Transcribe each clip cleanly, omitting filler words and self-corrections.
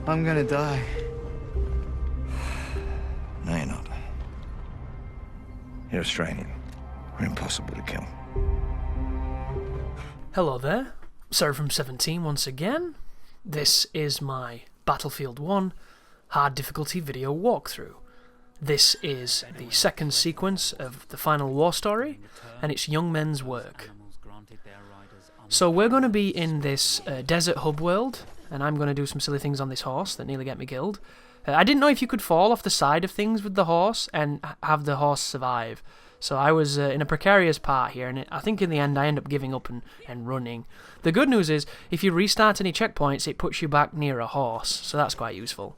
I'm gonna die. No, you're not. You're Australian. We're impossible to kill. Hello there, Seraphim17 once again. This is my Battlefield 1 hard difficulty video walkthrough. This is the second sequence of the final war story, and it's young men's work. So we're going to be in this desert hub world, and I'm going to do some silly things on this horse that nearly get me killed. I didn't know if you could fall off the side of things with the horse and have the horse survive. So I was in a precarious part here, and I think in the end I end up giving up and running. The good news is, if you restart any checkpoints, it puts you back near a horse, so that's quite useful.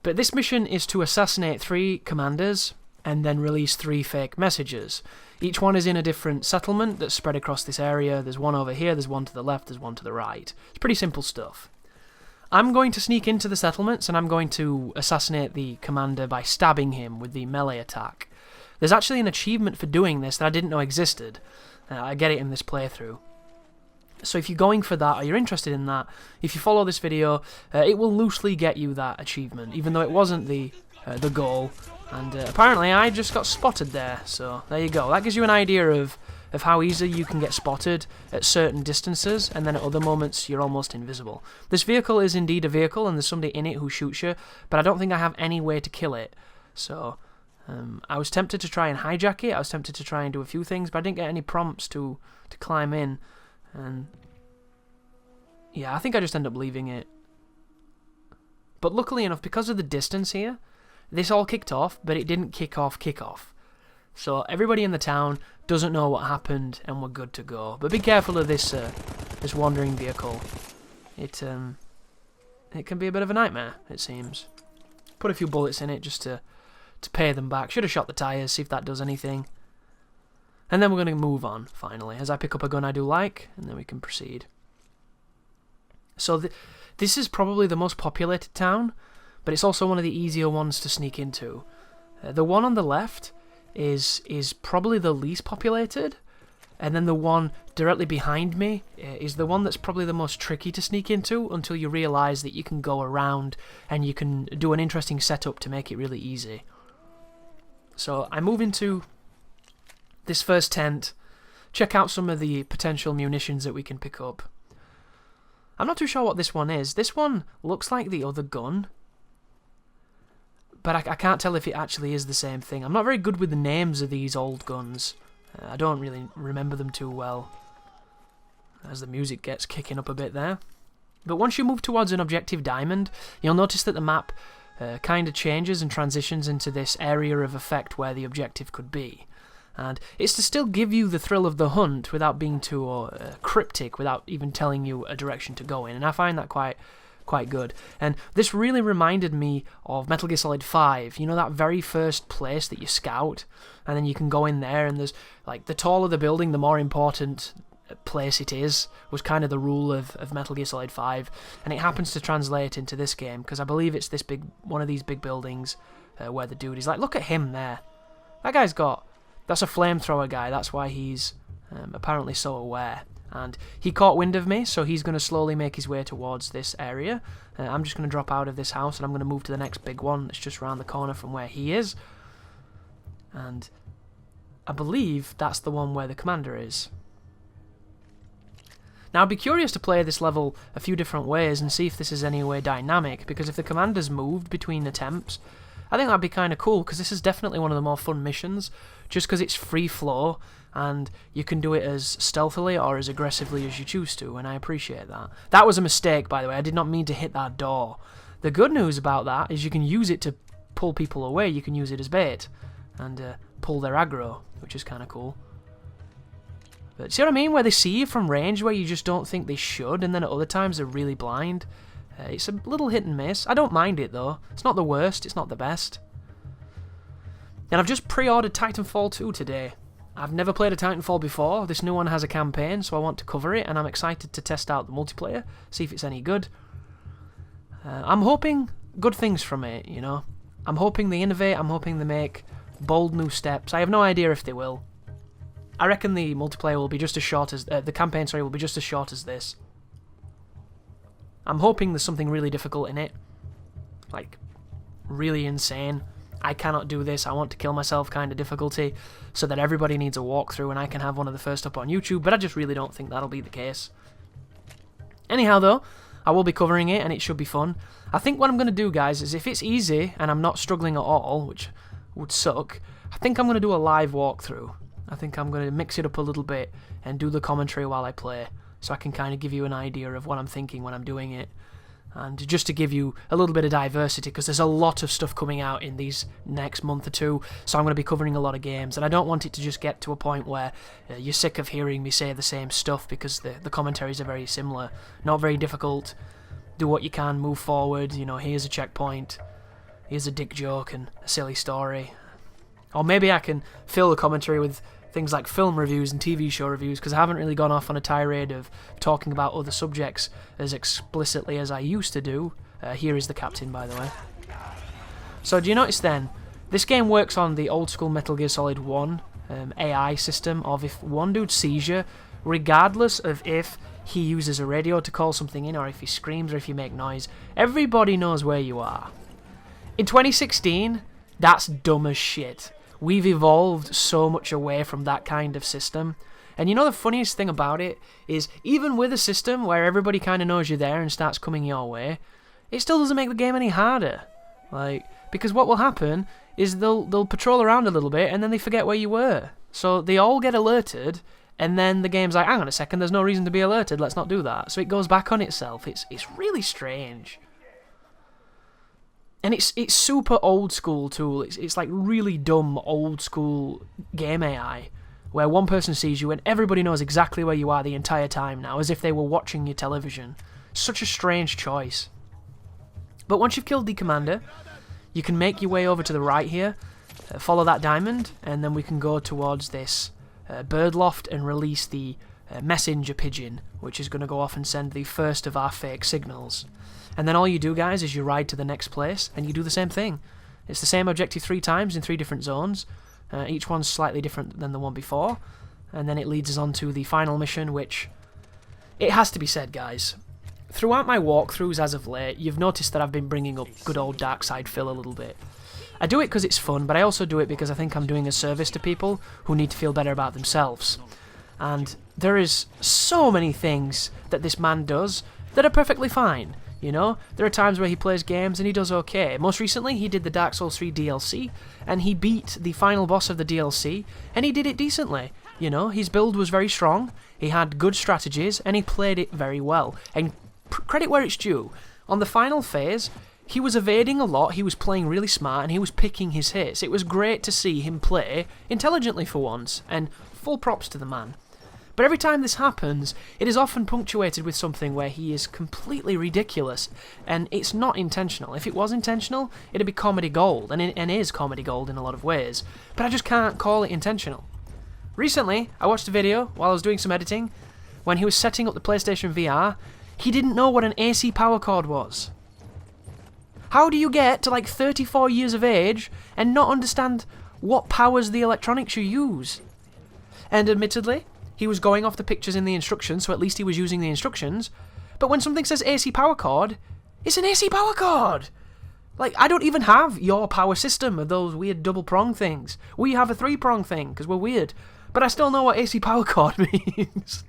But this mission is to assassinate 3 commanders, and then release 3 fake messages. Each one is in a different settlement that's spread across this area. There's one over here, there's one to the left, there's one to the right. It's pretty simple stuff. I'm going to sneak into the settlements, and I'm going to assassinate the commander by stabbing him with the melee attack. There's actually an achievement for doing this that I didn't know existed. I get it in this playthrough. So if you're going for that, or you're interested in that, if you follow this video, it will loosely get you that achievement, even though it wasn't the goal. And apparently I just got spotted there, so there you go. That gives you an idea of how easy you can get spotted at certain distances, and then at other moments you're almost invisible. This vehicle is indeed a vehicle, and there's somebody in it who shoots you, but I don't think I have any way to kill it. So I was tempted to try and hijack it, I was tempted to try and do a few things, but I didn't get any prompts to climb in. And yeah, I think I just end up leaving it. But luckily enough, because of the distance here, this all kicked off, but it didn't kick off. So everybody in the town doesn't know what happened, and we're good to go. But be careful of this this wandering vehicle. It can be a bit of a nightmare, it seems. Put a few bullets in it just to pay them back. Should have shot the tyres, see if that does anything. And then we're going to move on, finally, as I pick up a gun I do like, and then we can proceed. So this is probably the most populated town, but it's also one of the easier ones to sneak into. The one on the left is probably the least populated, and then the one directly behind me is the one that's probably the most tricky to sneak into until you realise that you can go around and you can do an interesting setup to make it really easy. So I move into this first tent, check out some of the potential munitions that we can pick up. I'm not too sure what this one is. This one looks like the other gun, but I can't tell if it actually is the same thing. I'm not very good with the names of these old guns. I don't really remember them too well, as the music gets kicking up a bit there. But once you move towards an objective diamond, you'll notice that the map kind of changes and transitions into this area of effect where the objective could be. And it's to still give you the thrill of the hunt without being too cryptic, without even telling you a direction to go in. And I find that quite good. And this really reminded me of Metal Gear Solid 5. You know, that very first place that you scout, and then you can go in there, and there's, like, the taller the building, the more important place it is, was kind of the rule of Metal Gear Solid 5. And it happens to translate into this game, because I believe it's this one of these big buildings where the dude is like, look at him there. That guy's got... That's a flamethrower guy, that's why he's apparently so aware. And he caught wind of me, so he's going to slowly make his way towards this area. I'm just going to drop out of this house, and I'm going to move to the next big one that's just around the corner from where he is. And I believe that's the one where the commander is. Now, I'd be curious to play this level a few different ways and see if this is any way dynamic, because if the commander's moved between attempts, I think that'd be kind of cool, because this is definitely one of the more fun missions, just because it's free flow, and you can do it as stealthily or as aggressively as you choose to, and I appreciate that. That was a mistake, by the way. I did not mean to hit that door. The good news about that is you can use it to pull people away. You can use it as bait and pull their aggro, which is kind of cool. But see what I mean? Where they see you from range where you just don't think they should, and then at other times they're really blind. It's a little hit and miss. I don't mind it though. It's not the worst, it's not the best. And I've just pre-ordered Titanfall 2 today. I've never played a Titanfall before. This new one has a campaign, so I want to cover it, and I'm excited to test out the multiplayer, see if it's any good. I'm hoping good things from it, you know. I'm hoping they innovate, I'm hoping they make bold new steps. I have no idea if they will. I reckon the multiplayer will be just as short as... the campaign, sorry, will be just as short as this. I'm hoping there's something really difficult in it. Like, really insane. I cannot do this, I want to kill myself kind of difficulty, so that everybody needs a walkthrough and I can have one of the first up on YouTube, but I just really don't think that'll be the case. Anyhow though, I will be covering it and it should be fun. I think what I'm going to do, guys, is if it's easy and I'm not struggling at all, which would suck, I think I'm going to do a live walkthrough. I think I'm going to mix it up a little bit and do the commentary while I play, so I can kind of give you an idea of what I'm thinking when I'm doing it. And just to give you a little bit of diversity, because there's a lot of stuff coming out in these next month or two, so I'm going to be covering a lot of games, and I don't want it to just get to a point where you're sick of hearing me say the same stuff, because the commentaries are very similar, not very difficult. Do what you can, move forward, you know, here's a checkpoint, here's a dick joke and a silly story. Or maybe I can fill the commentary with things like film reviews and TV show reviews, because I haven't really gone off on a tirade of talking about other subjects as explicitly as I used to do. Here is the captain, by the way. So do you notice then, this game works on the old school Metal Gear Solid 1 AI system of if one dude sees you, regardless of if he uses a radio to call something in or if he screams or if you make noise, everybody knows where you are. In 2016, that's dumb as shit. We've evolved so much away from that kind of system. And you know the funniest thing about it is, even with a system where everybody kind of knows you're there and starts coming your way, it still doesn't make the game any harder. Like, because what will happen is they'll patrol around a little bit and then they forget where you were. So they all get alerted, and then the game's like, hang on a second, there's no reason to be alerted, let's not do that. So it goes back on itself. It's really strange. And it's super old school too. It's like really dumb old school game AI, where one person sees you and everybody knows exactly where you are the entire time now, as if they were watching your television. Such a strange choice. But once you've killed the commander, you can make your way over to the right here, follow that diamond, and then we can go towards this bird loft and release the messenger pigeon, which is going to go off and send the first of our fake signals. And then all you do, guys, is you ride to the next place, and you do the same thing. It's the same objective 3 times in 3 different zones. Each one's slightly different than the one before. And then it leads us on to the final mission, which... It has to be said, guys. Throughout my walkthroughs as of late, you've noticed that I've been bringing up good old Dark Side Phil a little bit. I do it because it's fun, but I also do it because I think I'm doing a service to people who need to feel better about themselves. And there is so many things that this man does that are perfectly fine. You know, there are times where he plays games and he does okay. Most recently, he did the Dark Souls 3 DLC, and he beat the final boss of the DLC, and he did it decently. You know, his build was very strong, he had good strategies, and he played it very well. And credit where it's due, on the final phase, he was evading a lot, he was playing really smart, and he was picking his hits. It was great to see him play intelligently for once, and full props to the man. But every time this happens, it is often punctuated with something where he is completely ridiculous, and it's not intentional. If it was intentional, it'd be comedy gold, and it is comedy gold in a lot of ways, but I just can't call it intentional. Recently, I watched a video while I was doing some editing, when he was setting up the PlayStation VR, he didn't know what an AC power cord was. How do you get to like 34 years of age and not understand what powers the electronics you use? And admittedly, he was going off the pictures in the instructions, so at least he was using the instructions. But when something says AC power cord, it's an AC power cord! Like, I don't even have your power system of those weird double prong things. We have a 3-prong thing, because we're weird. But I still know what AC power cord means.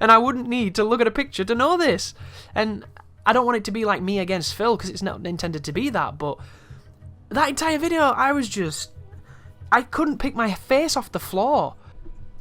And I wouldn't need to look at a picture to know this. And I don't want it to be like me against Phil, because it's not intended to be that, but that entire video, I couldn't pick my face off the floor.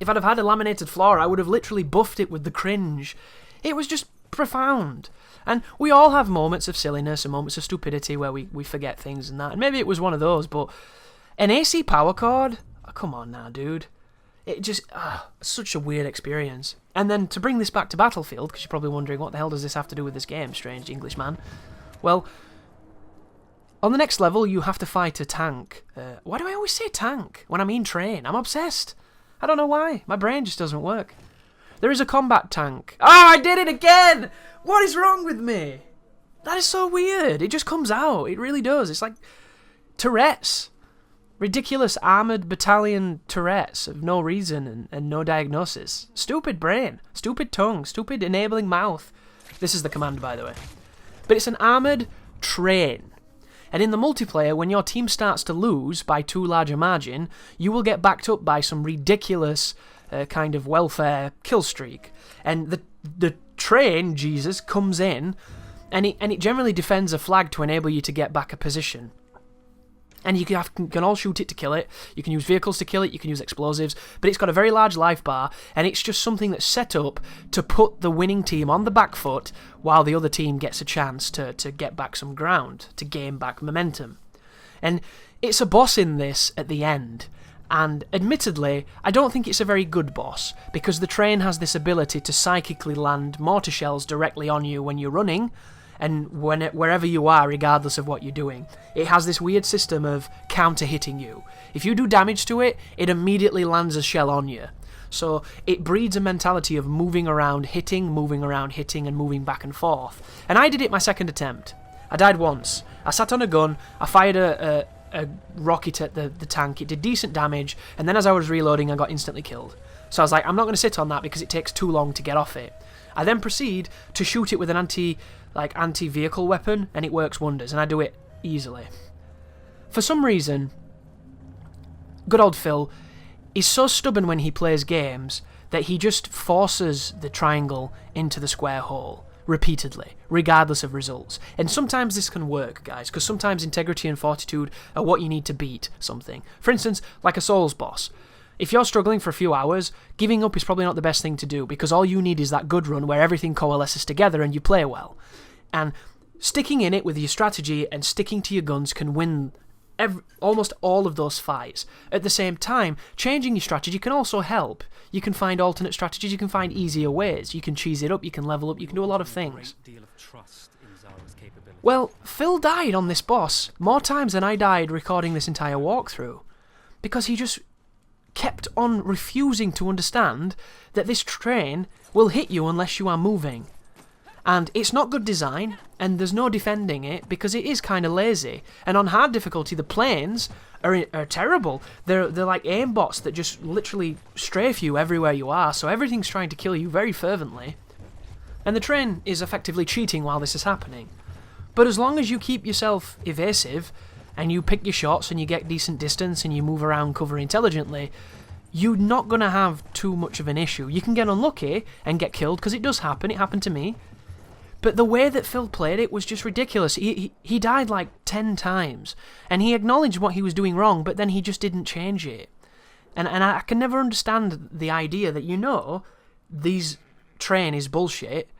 If I'd have had a laminated floor, I would have literally buffed it with the cringe. It was just profound. And we all have moments of silliness and moments of stupidity where we forget things and that. And maybe it was one of those, but an AC power cord? Oh, come on now, dude. It just, such a weird experience. And then to bring this back to Battlefield, because you're probably wondering, what the hell does this have to do with this game, strange Englishman? Well, on the next level, you have to fight a tank. Why do I always say tank when I mean train? I'm obsessed. I don't know why. My brain just doesn't work. There is a combat tank. Oh, I did it again! What is wrong with me? That is so weird. It just comes out. It really does. It's like Tourette's. Ridiculous armoured battalion Tourette's of no reason and no diagnosis. Stupid brain. Stupid tongue. Stupid enabling mouth. This is the command, by the way. but it's an armoured train. And in the multiplayer, when your team starts to lose by too large a margin, you will get backed up by some ridiculous kind of welfare kill streak. And the train, Jesus, comes in, and it generally defends a flag to enable you to get back a position. And you can all shoot it to kill it, you can use vehicles to kill it, you can use explosives, but it's got a very large life bar, and it's just something that's set up to put the winning team on the back foot while the other team gets a chance to get back some ground, to gain back momentum. And it's a boss in this at the end, and admittedly, I don't think it's a very good boss, because the train has this ability to psychically land mortar shells directly on you when you're running, and wherever you are, regardless of what you're doing. It has this weird system of counter-hitting you. If you do damage to it, it immediately lands a shell on you. So it breeds a mentality of moving around, hitting, and moving back and forth. And I did it my second attempt. I died once. I sat on a gun, I fired a rocket at the tank, it did decent damage, and then as I was reloading, I got instantly killed. So I was like, I'm not going to sit on that because it takes too long to get off it. I then proceed to shoot it with an anti-vehicle weapon, and it works wonders, and I do it easily. For some reason, good old Phil is so stubborn when he plays games that he just forces the triangle into the square hole repeatedly, regardless of results. And sometimes this can work, guys, because sometimes integrity and fortitude are what you need to beat something. For instance, like a Souls boss. If you're struggling for a few hours, giving up is probably not the best thing to do, because all you need is that good run where everything coalesces together and you play well. And sticking in it with your strategy and sticking to your guns can win almost all of those fights. At the same time, changing your strategy can also help. You can find alternate strategies, you can find easier ways, you can cheese it up, you can level up, you can do a lot of things. Well, Phil died on this boss more times than I died recording this entire walkthrough, because he just kept on refusing to understand that this train will hit you unless you are moving. And it's not good design, and there's no defending it, because it is kind of lazy. And on hard difficulty, the planes are terrible. They're like aimbots that just literally strafe you everywhere you are, so everything's trying to kill you very fervently. And the train is effectively cheating while this is happening. But as long as you keep yourself evasive, and you pick your shots, and you get decent distance, and you move around cover intelligently, you're not going to have too much of an issue. You can get unlucky and get killed, because it does happen. It happened to me. But the way that Phil played it was just ridiculous. He died like 10 times, and he acknowledged what he was doing wrong, but then he just didn't change it. And I can never understand the idea that, these train is bullshit,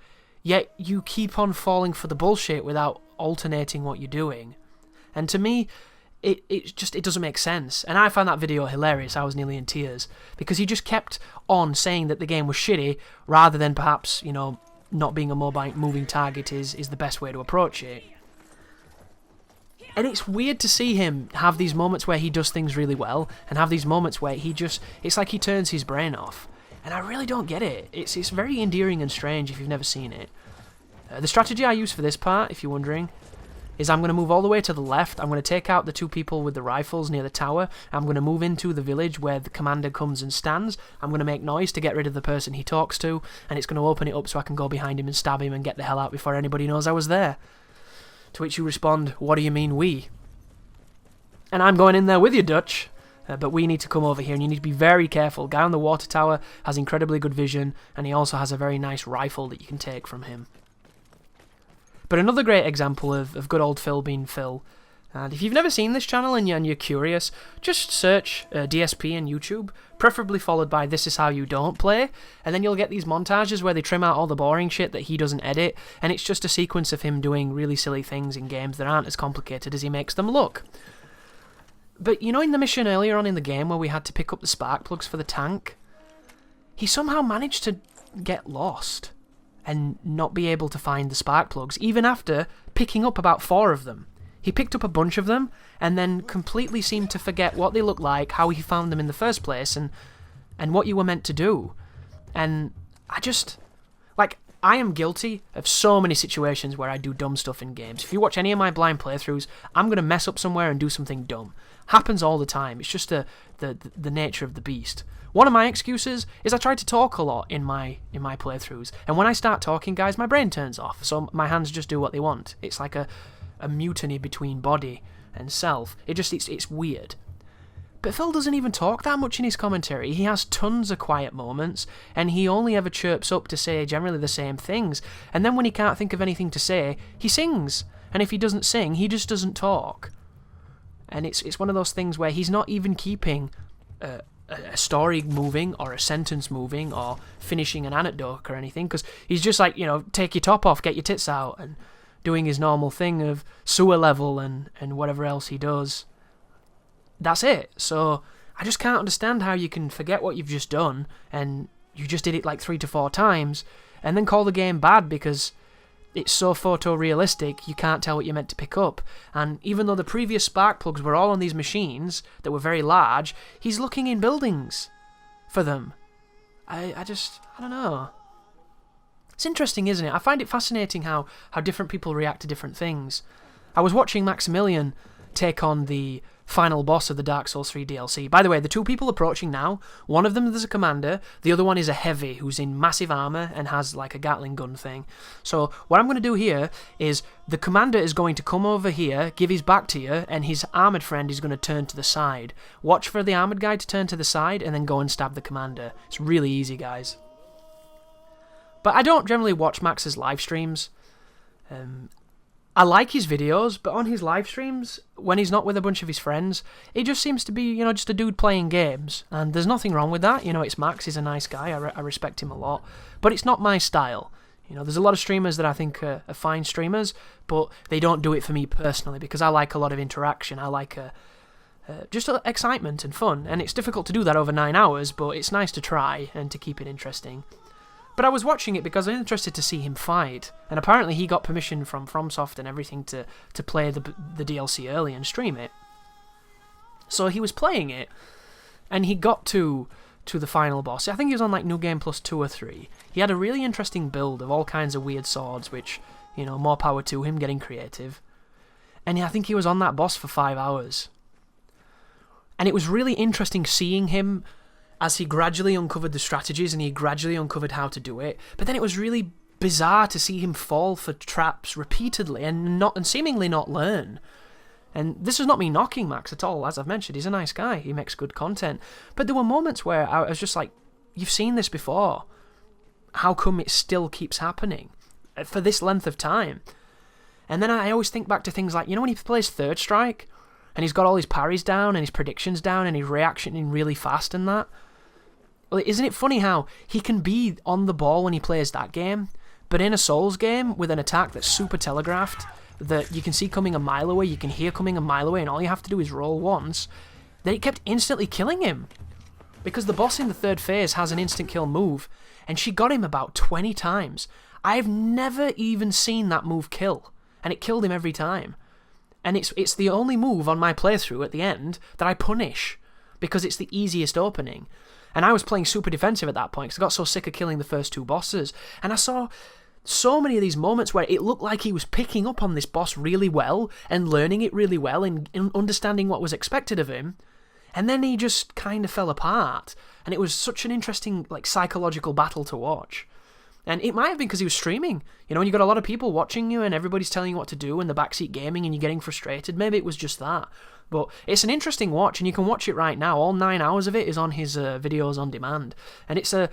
yet you keep on falling for the bullshit without alternating what you're doing. And to me, it doesn't make sense. And I found that video hilarious. I was nearly in tears, because he just kept on saying that the game was shitty, rather than perhaps, not being a mobile moving target is the best way to approach it. And it's weird to see him have these moments where he does things really well, and have these moments where it's like he turns his brain off. And I really don't get it. It's very endearing and strange if you've never seen it. The strategy I use for this part, if you're wondering, is I'm going to move all the way to the left. I'm going to take out the two people with the rifles near the tower. I'm going to move into the village where the commander comes and stands. I'm going to make noise to get rid of the person he talks to, and it's going to open it up so I can go behind him and stab him and get the hell out before anybody knows I was there. To which you respond, what do you mean we? And I'm going in there with you, Dutch. But we need to come over here, and you need to be very careful. Guy on the water tower has incredibly good vision, and he also has a very nice rifle that you can take from him. But another great example of good old Phil being Phil, and if you've never seen this channel and you're curious, just search DSP in YouTube, preferably followed by This Is How You Don't Play, and then you'll get these montages where they trim out all the boring shit that he doesn't edit, and it's just a sequence of him doing really silly things in games that aren't as complicated as he makes them look. But in the mission earlier on in the game where we had to pick up the spark plugs for the tank, he somehow managed to get lost and not be able to find the spark plugs, even after picking up about 4 of them. He picked up a bunch of them, and then completely seemed to forget what they looked like, how he found them in the first place, and what you were meant to do. And I just... I am guilty of so many situations where I do dumb stuff in games. If you watch any of my blind playthroughs, I'm going to mess up somewhere and do something dumb. Happens all the time. It's just the nature of the beast. One of my excuses is I try to talk a lot in my playthroughs. And when I start talking, guys, my brain turns off. So my hands just do what they want. It's like a mutiny between body and self. It's weird. But Phil doesn't even talk that much in his commentary. He has tons of quiet moments, and he only ever chirps up to say generally the same things. And then when he can't think of anything to say, he sings. And if he doesn't sing, he just doesn't talk. And it's one of those things where he's not even keeping a story moving or a sentence moving or finishing an anecdote or anything, because he's just like, take your top off, get your tits out, and doing his normal thing of sewer level and whatever else he does. That's it. So I just can't understand how you can forget what you've just done, and you just did it like 3 to 4 times, and then call the game bad because it's so photorealistic you can't tell what you're meant to pick up. And even though the previous spark plugs were all on these machines that were very large, he's looking in buildings for them. I don't know. It's interesting, isn't it? I find it fascinating how different people react to different things. I was watching Maximilian take on the final boss of the Dark Souls 3 DLC. By the way, the 2 people approaching now, one of them is a commander, the other one is a heavy who's in massive armor and has like a Gatling gun thing. So what I'm going to do here is the commander is going to come over here, give his back to you, and his armored friend is going to turn to the side. Watch for the armored guy to turn to the side and then go and stab the commander. It's really easy, guys. But I don't generally watch Max's live streams. I like his videos, but on his live streams, when he's not with a bunch of his friends, he just seems to be, just a dude playing games. And there's nothing wrong with that. It's Max, he's a nice guy, I respect him a lot. But it's not my style. There's a lot of streamers that I think are fine streamers, but they don't do it for me personally, because I like a lot of interaction. I like just excitement and fun. And it's difficult to do that over 9 hours, but it's nice to try and to keep it interesting. But I was watching it because I'm interested to see him fight, and apparently he got permission from FromSoft and everything to play the DLC early and stream it. So he was playing it, and he got to the final boss. I think he was on like New Game Plus 2 or 3. He had a really interesting build of all kinds of weird swords, which, more power to him getting creative. And I think he was on that boss for 5 hours. And it was really interesting seeing him as he gradually uncovered the strategies and he gradually uncovered how to do it. But then it was really bizarre to see him fall for traps repeatedly and seemingly not learn. And this is not me knocking Max at all. As I've mentioned, he's a nice guy. He makes good content. But there were moments where I was just like, you've seen this before. How come it still keeps happening for this length of time? And then I always think back to things like, when he plays Third Strike and he's got all his parries down and his predictions down and his reactioning really fast and that. Well, isn't it funny how he can be on the ball when he plays that game, but in a Souls game with an attack that's super telegraphed, that you can see coming a mile away, you can hear coming a mile away, and all you have to do is roll once, then it kept instantly killing him. Because the boss in the 3rd phase has an instant kill move, and she got him about 20 times. I've never even seen that move kill, and it killed him every time. And it's the only move on my playthrough at the end that I punish, because it's the easiest opening. And I was playing super defensive at that point because I got so sick of killing the first 2 bosses. And I saw so many of these moments where it looked like he was picking up on this boss really well and learning it really well and understanding what was expected of him. And then he just kind of fell apart. And it was such an interesting psychological battle to watch. And it might have been because he was streaming. When you got a lot of people watching you and everybody's telling you what to do and the backseat gaming and you're getting frustrated. Maybe it was just that. But it's an interesting watch, and you can watch it right now. All 9 hours of it is on his videos on demand. And it's an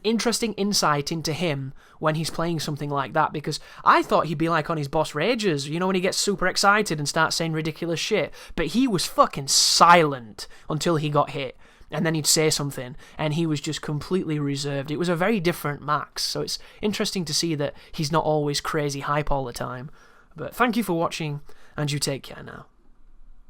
interesting insight into him when he's playing something like that, because I thought he'd be like on his boss rages, when he gets super excited and starts saying ridiculous shit. But he was fucking silent until he got hit. And then he'd say something, and he was just completely reserved. It was a very different Max, so it's interesting to see that he's not always crazy hype all the time. But thank you for watching, and you take care now.